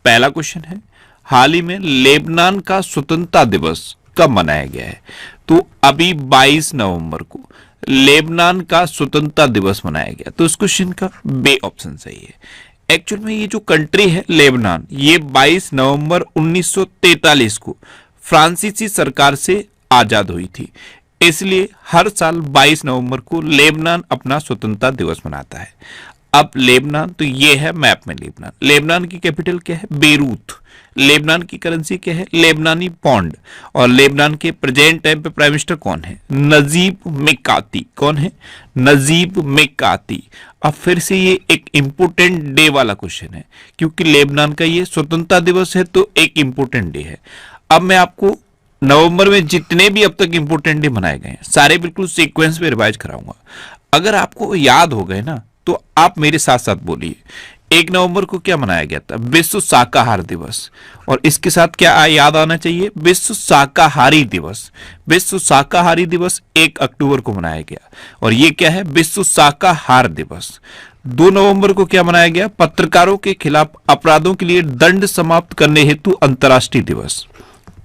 पहला क्वेश्चन है, हाल ही में लेबनान का स्वतंत्रता दिवस कब मनाया गया है? तो अभी 22 नवंबर को लेबनान का स्वतंत्रता दिवस मनाया गया। तो इस क्वेश्चन का बे ऑप्शन सही है। एक्चुअल में ये जो कंट्री है लेबनान, ये 22 नवंबर 1943 को फ्रांसीसी सरकार से आजाद हुई थी, इसलिए हर साल 22 नवंबर को लेबनान अपना स्वतंत्रता दिवस मनाता है। अब लेबनान, तो ये है मैप में लेबनान। लेबनान की कैपिटल क्या है? बेरूत। लेबनान की करेंसी क्या है? लेबनानी पौंड। और लेबनान के प्रेजेंट टाइम पे प्राइम मिनिस्टर कौन है? नजीब मिकाती। कौन है? नजीब मिकाती। अब फिर से ये एक इंपोर्टेंट डे वाला क्वेश्चन है, क्योंकि लेबनान का ये स्वतंत्रता दिवस है, तो एक इंपोर्टेंट डे है। अब मैं आपको नवंबर में जितने भी अब तक इंपोर्टेंट डे मनाए गए हैं सारे बिल्कुल सीक्वेंस में रिवाइज कराऊंगा। अगर आपको याद हो गए ना, तो आप मेरे साथ साथ बोलिए। 1 नवंबर को क्या मनाया गया था? विश्व शाकाहार दिवस। और इसके साथ क्या याद आना चाहिए? विश्व शाकाहारी दिवस। विश्व शाकाहारी दिवस 1 अक्टूबर को मनाया गया, और ये क्या है? विश्व शाकाहार दिवस। 2 नवंबर को क्या मनाया गया? पत्रकारों के खिलाफ अपराधों के लिए दंड समाप्त करने हेतु अंतर्राष्ट्रीय दिवस।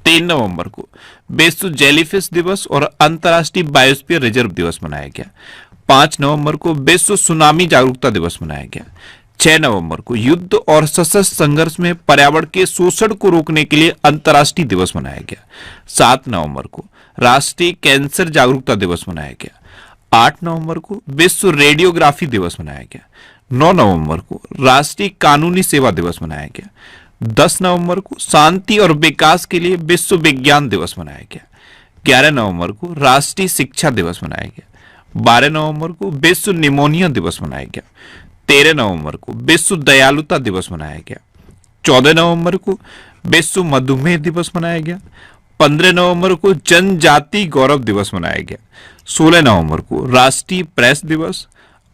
3 नवंबर को विश्व जेलीफिश दिवस और अंतर्राष्ट्रीय बायोस्फीयर रिजर्व दिवस मनाया गया। 5 नवंबर को विश्व सुनामी जागरूकता दिवस मनाया गया। 6 नवंबर को युद्ध और सशस्त्र संघर्ष में पर्यावरण के शोषण को रोकने के लिए अंतर्राष्ट्रीय दिवस मनाया गया। 7 नवंबर को राष्ट्रीय कैंसर जागरूकता दिवस मनाया गया। 8 नवंबर को विश्व रेडियोग्राफी दिवस मनाया गया। 9 नवंबर को राष्ट्रीय कानूनी सेवा दिवस मनाया गया। 10 नवंबर को शांति और विकास के लिए विश्व विज्ञान दिवस मनाया गया। 11 नवंबर को राष्ट्रीय शिक्षा दिवस मनाया गया। 12 नवंबर को विश्व निमोनिया दिवस मनाया गया। 13 नवंबर को विश्व दयालुता दिवस मनाया गया। 14 नवंबर को विश्व मधुमेह दिवस मनाया गया। 15 नवंबर को जनजाति गौरव दिवस मनाया गया। 16 नवंबर को राष्ट्रीय प्रेस दिवस,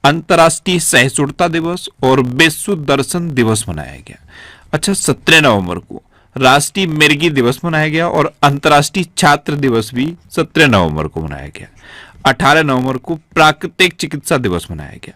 अंतर्राष्ट्रीय सहिष्णुता दिवस और विश्व दर्शन दिवस मनाया गया। अच्छा, 17 नवंबर को राष्ट्रीय मिर्गी दिवस मनाया गया और अंतर्राष्ट्रीय छात्र दिवस भी 17 नवंबर को मनाया गया। 18 नवंबर को प्राकृतिक चिकित्सा दिवस मनाया गया।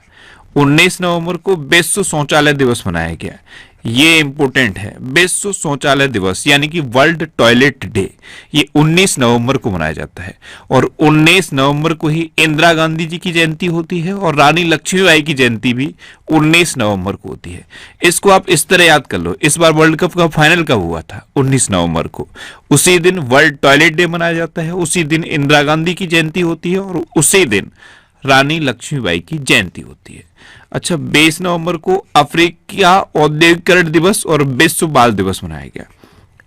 19 नवंबर को विश्व शौचालय दिवस मनाया गया। ये इंपोर्टेंट है, विश्व शौचालय दिवस यानी कि वर्ल्ड टॉयलेट डे, ये 19 नवंबर को मनाया जाता है। और 19 नवंबर को ही इंदिरा गांधी जी की जयंती होती है और रानी लक्ष्मीबाई की जयंती भी 19 नवंबर को होती है। इसको आप इस तरह याद कर लो, इस बार वर्ल्ड कप का फाइनल कब हुआ था? 19 नवंबर को। उसी दिन वर्ल्ड टॉयलेट डे मनाया जाता है, उसी दिन इंदिरा गांधी की जयंती होती है और उसी दिन रानी लक्ष्मीबाई की जयंती होती है। अच्छा, 22 नवंबर को अफ्रीका औद्योगिकरण दिवस और विश्व बाल दिवस मनाया गया।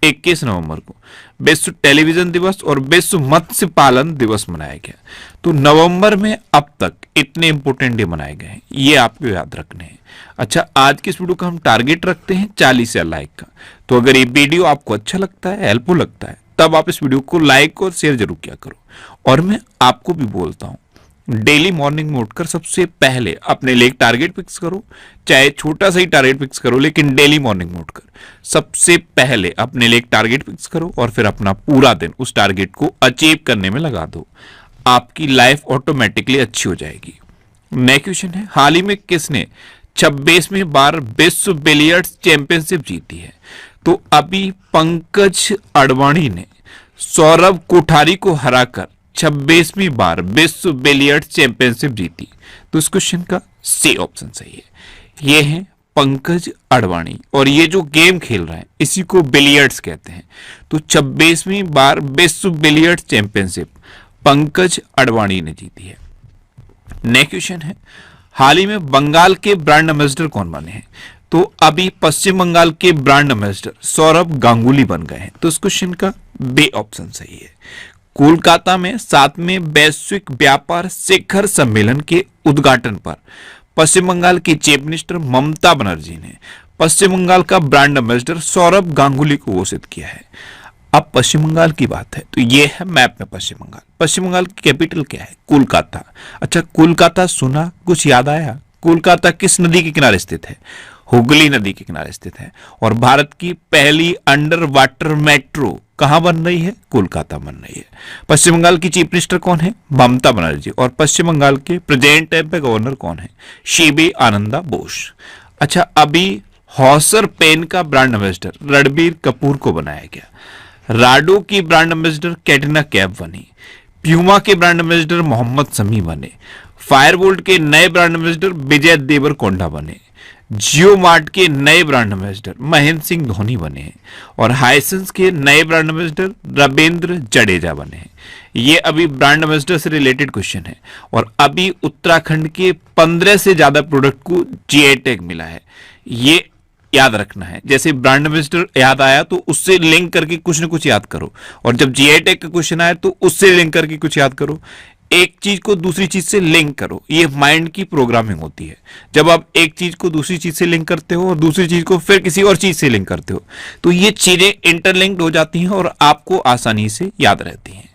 21 नवंबर को विश्व टेलीविजन दिवस और विश्व मत्स्य पालन दिवस मनाया गया। तो नवंबर में अब तक इतने इंपोर्टेंट डे मनाए गए हैं, ये आपको याद रखने हैं। अच्छा, आज के इस वीडियो का हम टारगेट रखते हैं 40 लाइक का। तो अगर ये वीडियो आपको अच्छा लगता है, हेल्पफुल लगता है, तब आप इस वीडियो को लाइक और शेयर जरूर किया करो। और मैं आपको भी बोलता हूं, डेली मॉर्निंग में उठकर सबसे पहले अपने लिए एक टारगेट फिक्स करो, चाहे छोटा सा ही टारगेट फिक्स करो, लेकिन डेली मॉर्निंग में उठकर सबसे पहले अपने लिए एक टारगेट फिक्स करो और फिर अपना पूरा दिन उस टारगेट को अचीव करने में लगा दो। आपकी लाइफ ऑटोमेटिकली अच्छी हो जाएगी। नेक्स्ट क्वेश्चन है, हाल ही में किसने 26वीं बार विश्व बिलियर्ड्स चैंपियनशिप जीती है? तो अभी पंकज अडवाणी ने सौरभ कोठारी को हराकर 26वीं बार विश्व बिलियर्ड्स चैंपियनशिप जीती। तो इस क्वेश्चन का सी ऑप्शन सही है। ये है पंकज अडवाणी, और ये जो गेम खेल रहे हैं इसी को बिलियर्ड्स कहते हैं। तो 26वीं बार विश्व बिलियर्ड्स चैंपियनशिप पंकज अडवाणी ने जीती है। नेक्स्ट क्वेश्चन है, हाल ही में बंगाल के ब्रांड एम्बेसडर कौन बने हैं? तो अभी पश्चिम बंगाल के ब्रांड एम्बेसडर सौरभ गांगुली बन गए हैं। तो इस क्वेश्चन का बे ऑप्शन सही है। कोलकाता में 7वें वैश्विक व्यापार शिखर सम्मेलन के उद्घाटन पर पश्चिम बंगाल की चीफ मिनिस्टर ममता बनर्जी ने पश्चिम बंगाल का ब्रांड एम्बेसडर सौरभ गांगुली को घोषित किया है। अब पश्चिम बंगाल की बात है तो ये है मैप में पश्चिम बंगाल। पश्चिम बंगाल की कैपिटल क्या है? कोलकाता। अच्छा, कोलकाता सुना, कुछ याद आया? कोलकाता किस नदी के किनारे स्थित है? हुगली नदी के किनारे स्थित है। और भारत की पहली अंडर वाटर मेट्रो कहां बन रही है? कोलकाता बन रही है। पश्चिम बंगाल की चीफ मिनिस्टर कौन है? ममता बनर्जी। और पश्चिम बंगाल के प्रेजेंट टाइम पे गवर्नर कौन है? शिबी आनंदा बोस। अच्छा, अभी हॉसर पेन का ब्रांड एम्बेसडर रणबीर कपूर को बनाया गया। राडो की ब्रांड एम्बेसडर कैटरीना कैफ बनी। प्यूमा के ब्रांड एम्बेसडर मोहम्मद शमी बने। फायरबोल्ट के नए ब्रांड एम्बेसडर विजय देवरकोंडा बने। जियो मार्ट के नए ब्रांड एम्बेसडर महेंद्र सिंह धोनी बने हैं और हाइसेंस के नए ब्रांड एम्बेसडर रविंद्र जडेजा बने हैं। ये अभी ब्रांड एम्बेसडर से रिलेटेड क्वेश्चन है। और अभी उत्तराखंड के 15 से ज्यादा प्रोडक्ट को जीआई टैग मिला है, ये याद रखना है। जैसे ब्रांड एम्बेसडर याद आया तो उससे लिंक करके कुछ ना कुछ याद करो, और जब जीआई टैग का क्वेश्चन आया तो उससे लिंक करके कुछ याद करो। एक चीज को दूसरी चीज से लिंक करो, ये माइंड की प्रोग्रामिंग होती है। जब आप एक चीज को दूसरी चीज से लिंक करते हो और दूसरी चीज को फिर किसी और चीज से लिंक करते हो तो ये चीजें इंटरलिंक्ड हो जाती हैं और आपको आसानी से याद रहती हैं।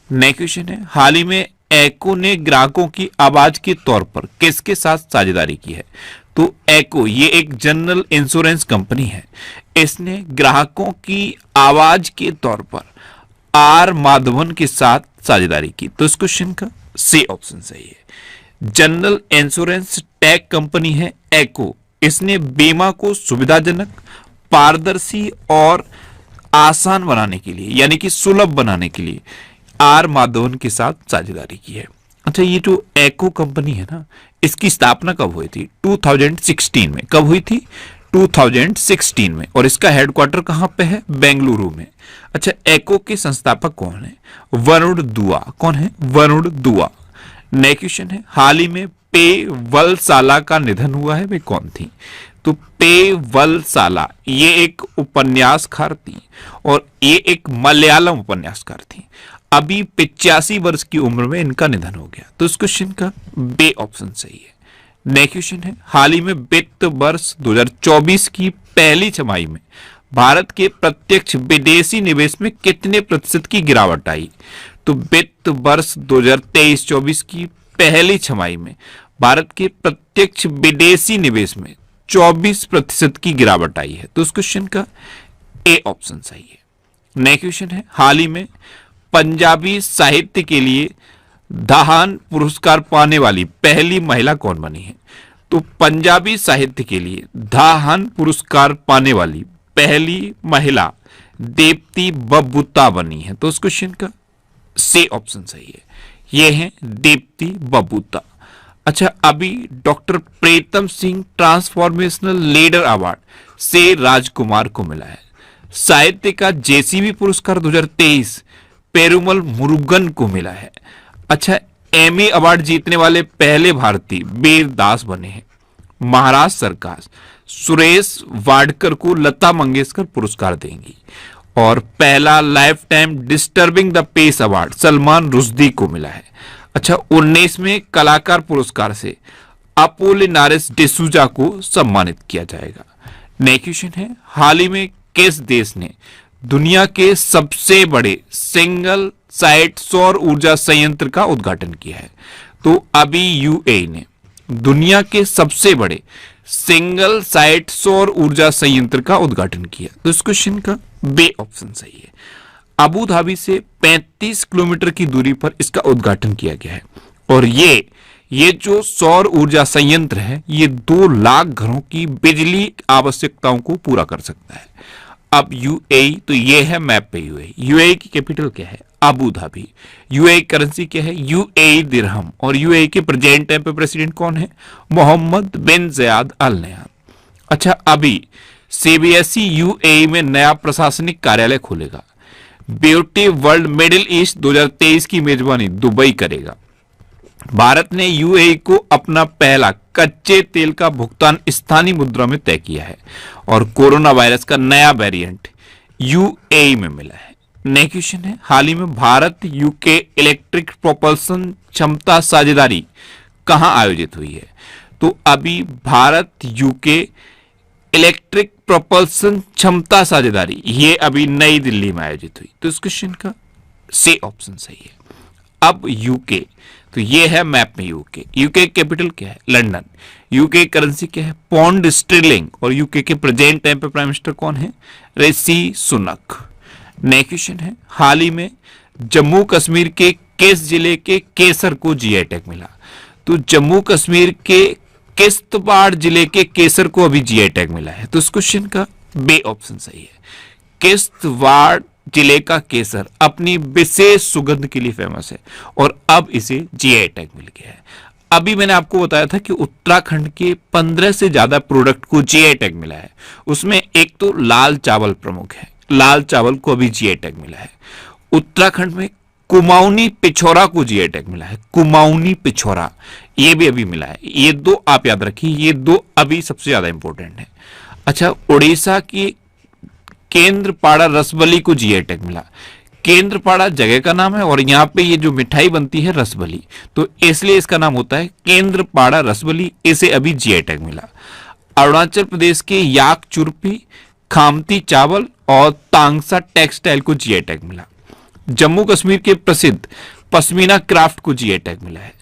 नेक्स्ट क्वेश्चन है, हाल ही में एको ने ग्राहकों की आवाज के तौर पर किसके साथ साझेदारी की है? तो एको ये एक जनरल इंश्योरेंस कंपनी है। इसने ग्राहकों की आवाज के तौर पर आर माधवन के साथ साझेदारी की। तो इस क्वेश्चन का सी ऑप्शन सही है। जनरल इंश्योरेंस टेक कंपनी है एको। इसने बीमा को सुविधाजनक, पारदर्शी और आसान बनाने के लिए यानी कि सुलभ बनाने के लिए आर माधवन के साथ साझेदारी की है। अच्छा, ये जो एको कंपनी है ना, इसकी स्थापना कब हुई थी? 2016 में। कब हुई थी? 2016 में। और इसका हेडक्वार्टर कहां पे है? बेंगलुरु में। अच्छा, एको के संस्थापक कौन है? वरुण दुआ। कौन है? वरुण दुआ। नेक्स्ट क्वेश्चन है, हाल ही में पे वलसाला का निधन हुआ है, वे कौन थी? तो पे वलसाला ये एक उपन्यासकार थी और ये एक मलयालम उपन्यासकार थी। अभी 85 वर्ष की उम्र में इनका निधन हो गया। तो इस क्वेश्चन का बे ऑप्शन सही है। नेक्स्ट क्वेश्चन है, हाल ही में वित्त वर्ष 2024 की पहली छमाही में भारत के प्रत्यक्ष विदेशी निवेश में कितने प्रतिशत की गिरावट आई? तो वित्त वर्ष 2023-24 की पहली छमाही में भारत के प्रत्यक्ष विदेशी निवेश में 24% की गिरावट आई है। तो इस क्वेश्चन का ए ऑप्शन सही है। नेक्स्ट क्वेश्चन है, हाल ही में पंजाबी साहित्य के लिए दाहान पुरस्कार पाने वाली पहली महिला कौन बनी है? तो पंजाबी साहित्य के लिए दाहान पुरस्कार पाने वाली पहली महिला देप्ती बबूता बनी है। तो इस क्वेश्चन का सी ऑप्शन सही है। ये है देप्ती बबूता। अच्छा, अभी doctor Pritam Singh transformational leader award से राजकुमार को मिला है। साहित्य का जेसीबी पुरस्कार 2023 पेरुमल मुरुगन को मिला है। अच्छा, एमी अवार्ड जीतने वाले पहले भारतीय वीर दास बने हैं। महाराष्ट्र सरकार सुरेश वाडकर को लता मंगेशकर पुरस्कार देंगी। और पहला lifetime disturbing the peace award Salman Rushdie को मिला है। अच्छा, 19वें कलाकार पुरस्कार से अपोलिनारिस डिसूजा को सम्मानित किया जाएगा। नेक्स्ट क्वेश्चन है, हाल ही में किस देश ने दुनिया के सबसे बड़े सिंगल साइट सौर ऊर्जा संयंत्र का उद्घाटन किया है? तो अभी यूएई ने दुनिया के सबसे बड़े सिंगल साइट सौर ऊर्जा संयंत्र का उद्घाटन किया। तो इस क्वेश्चन का बे ऑप्शन सही है। अबू धाबी से 35 किलोमीटर की दूरी पर इसका उद्घाटन किया गया है और ये जो सौर ऊर्जा संयंत्र है ये 2 लाख घरों की बिजली आवश्यकताओं को पूरा कर सकता है। अब यूएई, तो ये है मैप पे यूएई। यूएई की कैपिटल क्या है? Abu Dhabi. यूएई करेंसी क्या है? यूएई दिरहम। और यूएई के प्रेजेंट टाइम पे प्रेसिडेंट कौन है? मोहम्मद बिन ज़याद अल नहयान। अच्छा, अभी सीबीएसई यूएई में नया प्रशासनिक कार्यालय खोलेगा। ब्यूटी वर्ल्ड मिडिल ईस्ट 2023 की मेजबानी दुबई करेगा। भारत ने यूएई को अपना पहला कच्चे तेल का भुगतान स्थानीय मुद्रा में तय किया है और कोरोना वायरस का नया वेरिएंट यूएई में मिला है। नेक्स्ट क्वेश्चन है, हाल ही में भारत यूके इलेक्ट्रिक प्रोपल्सन क्षमता साझेदारी कहां आयोजित हुई है? तो अभी भारत यूके इलेक्ट्रिक प्रोपल्सन क्षमता साझेदारी ये अभी नई दिल्ली में आयोजित हुई। तो इस क्वेश्चन का सी ऑप्शन सही है। अब यूके, तो ये है मैप में यूके। यूके कैपिटल क्या है? लंदन। यूके करेंसी क्या है? Pound sterling. और यूके के प्रेजेंट टाइम पे प्राइम मिनिस्टर कौन है? ऋषि सुनक। नेक्स्ट क्वेश्चन है, हाल ही में जम्मू कश्मीर के किस जिले के केसर को जीआई टैग मिला? तो जम्मू कश्मीर के किश्तवाड़ जिले के केसर को अभी जीआई टैग मिला है, तो इस क्वेश्चन का बे ऑप्शन सही है। किश्तवाड़ जिले का केसर अपनी विशेष सुगंध के लिए फेमस है और अब इसे जीआई टैग मिल गया है। अभी मैंने आपको बताया था कि उत्तराखंड के 15 से ज्यादा प्रोडक्ट को जीआई टैग मिला है, उसमें एक तो लाल चावल प्रमुख है, लाल चावल को अभी जीआई टैग मिला है। उत्तराखंड में कुमाऊनी पिछोरा को जीआई टैग मिला है, कुमाऊनी पिछोरा ये भी अभी मिला है। ये दो आप याद रखिए, ये दो अभी सबसे ज्यादा इंपॉर्टेंट है। अच्छा, उड़ीसा की केंद्रपाड़ा रसबली को जीआई टैग मिला। केंद्रपाड़ा जगह का नाम है और यहाँ पे ये जो मिठाई बनती है रसबली, तो इसलिए इसका नाम होता है केंद्रपाड़ा रसबली, इसे अभी जीआई टैग मिला। अरुणाचल प्रदेश के याक चुरपी, खामती चावल और तांगसा टेक्सटाइल को जीआई टैग मिला। जम्मू कश्मीर के प्रसिद्ध पश्मीना क्राफ्ट को जीआई टैग मिला है।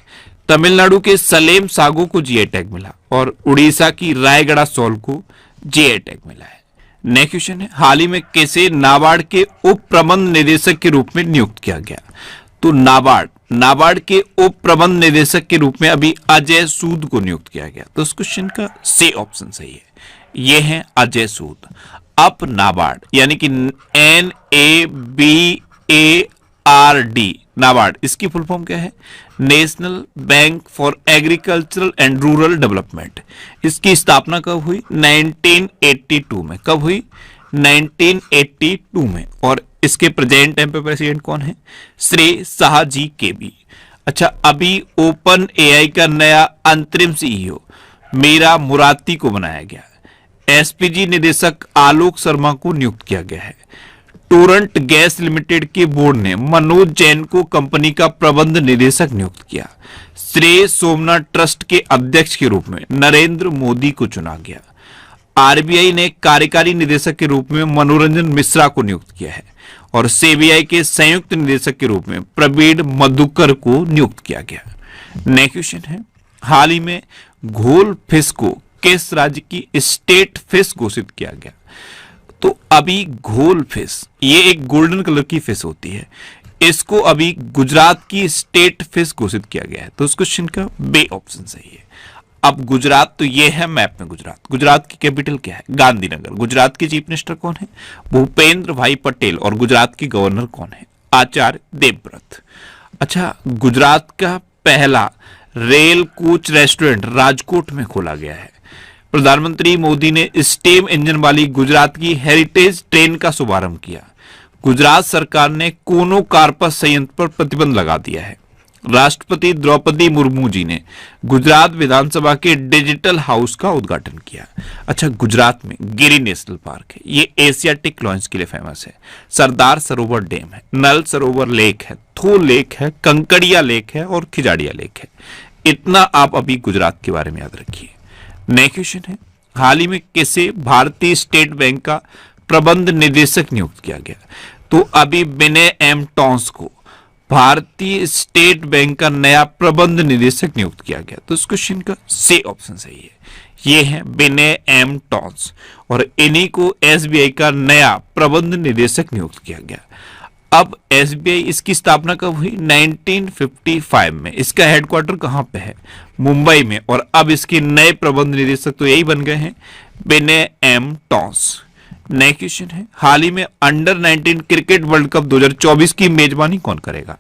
तमिलनाडु के सलेम सागो को जीआई टैग मिला और उड़ीसा की रायगढ़ सॉल को जीआई टैग मिला है। नेक्स्ट क्वेश्चन है, हाल ही में किसे नाबार्ड के उप प्रबंध निदेशक के रूप में नियुक्त किया गया? तो नाबार्ड के उप प्रबंध निदेशक के रूप में अभी अजय सूद को नियुक्त किया गया, तो इस क्वेश्चन का सी ऑप्शन सही है। ये है अजय सूद। अप नाबार्ड यानी कि NABARD, नाबार्ड इसकी फुल फॉर्म क्या है? National bank for agricultural and rural development. इसकी स्थापना कब हुई? 1982 में। कब हुई? 1982 में। और इसके प्रेजेंट टाइम पे प्रेसिडेंट कौन है? श्री शाह जी केबी। अच्छा, अभी ओपन एआई का नया अंतरिम सीईओ मीरा मुराती को बनाया गया। एसपीजी निदेशक आलोक शर्मा को नियुक्त किया गया है। टोरंट गैस लिमिटेड के बोर्ड ने मनोज जैन को कंपनी का प्रबंध निदेशक नियुक्त किया। श्रेय सोमनाथ ट्रस्ट के अध्यक्ष के रूप में नरेंद्र मोदी को चुना गया। आरबीआई ने कार्यकारी निदेशक के रूप में मनोरंजन मिश्रा को नियुक्त किया है और सीबीआई के संयुक्त निदेशक के रूप में प्रवीण मधुकर को नियुक्त किया गया। नेक्स्ट क्वेश्चन है, हाल ही में घोल फिश को किस राज्य की स्टेट फिश घोषित किया गया? तो अभी घोल फिश ये एक गोल्डन कलर की फिश होती है, इसको अभी गुजरात की स्टेट फिश घोषित किया गया है, तो उस क्वेश्चन का बे ऑप्शन सही है। अब गुजरात तो ये है मैप में गुजरात की कैपिटल क्या है? गांधीनगर। गुजरात के चीफ मिनिस्टर कौन है? भूपेंद्र भाई पटेल। और गुजरात के गवर्नर कौन है? आचार्य देवव्रत। अच्छा, गुजरात का पहला रेल कोच रेस्टोरेंट राजकोट में खोला गया है। प्रधानमंत्री मोदी ने स्टीम इंजन वाली गुजरात की हेरिटेज ट्रेन का शुभारंभ किया। गुजरात सरकार ने कोनो कार्पस संयंत्र पर प्रतिबंध लगा दिया है। राष्ट्रपति द्रौपदी मुर्मू जी ने गुजरात विधानसभा के डिजिटल हाउस का उद्घाटन किया। अच्छा, गुजरात में गिरी नेशनल पार्क है, ये एशियाटिक लॉन्च के लिए फेमस है। सरदार सरोवर डैम है, नल सरोवर लेक है, थो लेक है, कंकड़िया लेक है और खिजाड़िया लेक है। इतना आप अभी गुजरात के बारे में याद रखिए। नेक्स्ट क्वेश्चन है, हाल ही में किसे भारतीय स्टेट बैंक का प्रबंध निदेशक नियुक्त किया गया? तो अभी विनय एम टॉन्स को भारतीय स्टेट बैंक का नया प्रबंध निदेशक नियुक्त किया गया, तो इस क्वेश्चन का सी ऑप्शन सही है। ये है विनय एम टॉन्स और इन्हीं को एसबीआई का नया प्रबंध निदेशक नियुक्त किया गया। अब एसबीआई इसकी स्थापना कब हुई? 1955 में। इसका हेडक्वार्टर कहां पे है? मुंबई में। और अब इसके नए प्रबंध निदेशक तो यही बन गए हैं, विनय एम टॉन्स। नेक्स्ट क्वेश्चन है, हाल ही में अंडर 19 क्रिकेट वर्ल्ड कप 2024 की मेजबानी कौन करेगा?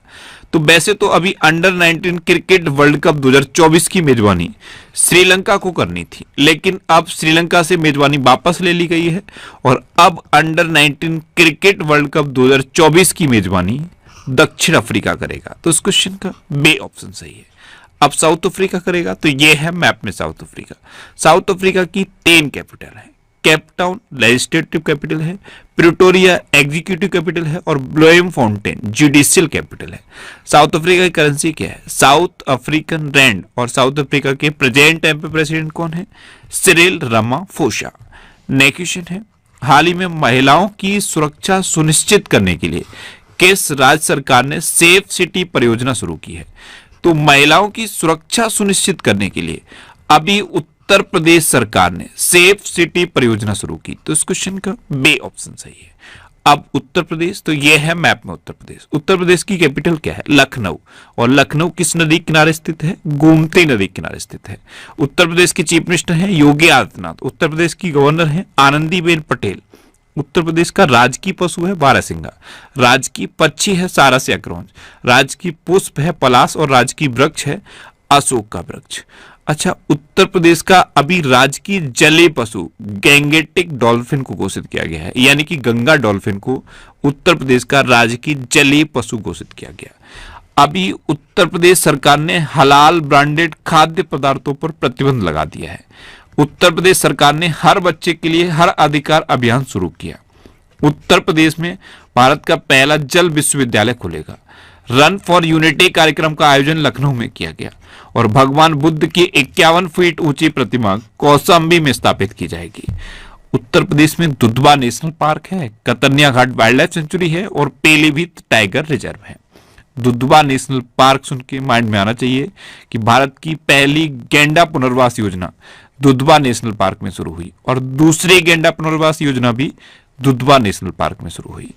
तो वैसे तो अभी अंडर 19 क्रिकेट वर्ल्ड कप 2024 की मेजबानी श्रीलंका को करनी थी, लेकिन अब श्रीलंका से मेजबानी वापस ले ली गई है और अब अंडर 19 क्रिकेट वर्ल्ड कप 2024 की मेजबानी दक्षिण अफ्रीका करेगा, तो इस क्वेश्चन का बे ऑप्शन सही है। अब साउथ अफ्रीका करेगा, तो ये है मैप में साउथ अफ्रीका। साउथ अफ्रीका की 3 कैपिटल है। केपटाउन लेजिस्लेटिव कैपिटल है, प्रिटोरिया एग्जीक्यूटिव कैपिटल है और ब्लोएमफोंटेन जुडिशियल कैपिटल है। साउथ अफ्रीका की करेंसी क्या है? South African rand. और साउथ अफ्रीका के प्रेजेंट टाइम पे प्रेसिडेंट कौन है? Cyril Ramaphosa. नेक्स्ट क्वेश्चन है, हाल ही में महिलाओं की सुरक्षा सुनिश्चित करने के लिए किस राज्य सरकार ने सेफ सिटी परियोजना शुरू की है? तो महिलाओं की सुरक्षा सुनिश्चित करने के लिए अभी उत्तर प्रदेश सरकार ने सेफ सिटी परियोजना शुरू की, तो इस क्वेश्चन का बे ऑप्शन सही है। अब उत्तर प्रदेश, तो ये है मैप में उत्तर प्रदेश। उत्तर प्रदेश की कैपिटल क्या है? लखनऊ। और लखनऊ किस नदी किनारे स्थित है? गोमती नदी किनारे स्थित है। उत्तर प्रदेश के चीफ मिनिस्टर हैं योगी आदित्यनाथ। उत्तर प्रदेश की गवर्नर हैं आनंदीबेन पटेल। उत्तर प्रदेश का राजकीय पशु है बारहसिंगा। राजकीय पक्षी है सारस या क्रोंच। राजकीय पुष्प है पलाश और राजकीय वृक्ष है अशोक का वृक्ष। अच्छा, उत्तर प्रदेश का अभी राजकीय जलीय पशु गैंगेटिक डॉल्फिन को घोषित किया गया है, यानी कि गंगा डॉल्फिन को उत्तर प्रदेश का राजकीय जलीय पशु घोषित किया गया। अभी उत्तर प्रदेश सरकार ने हलाल ब्रांडेड खाद्य पदार्थों पर प्रतिबंध लगा दिया है। उत्तर प्रदेश सरकार ने हर बच्चे के लिए हर अधिकार अभियान शुरू किया। उत्तर प्रदेश में भारत का पहला जल विश्वविद्यालय खुलेगा। रन फॉर यूनिटी कार्यक्रम का आयोजन लखनऊ में किया गया और भगवान बुद्ध की 51 फीट ऊंची प्रतिमा कौशाम्बी में स्थापित की जाएगी। उत्तर प्रदेश में दुधवा नेशनल पार्क है, कतर्निया घाट वाइल्ड लाइफ सेंचुरी है और पीलीभीत टाइगर रिजर्व है। दुधवा नेशनल पार्क सुन के माइंड में आना चाहिए कि भारत की पहली गैंडा पुनर्वास योजना दुधवा नेशनल पार्क में शुरू हुई और दूसरी गैंडा पुनर्वास योजना भी दुधवा नेशनल पार्क में शुरू हुई।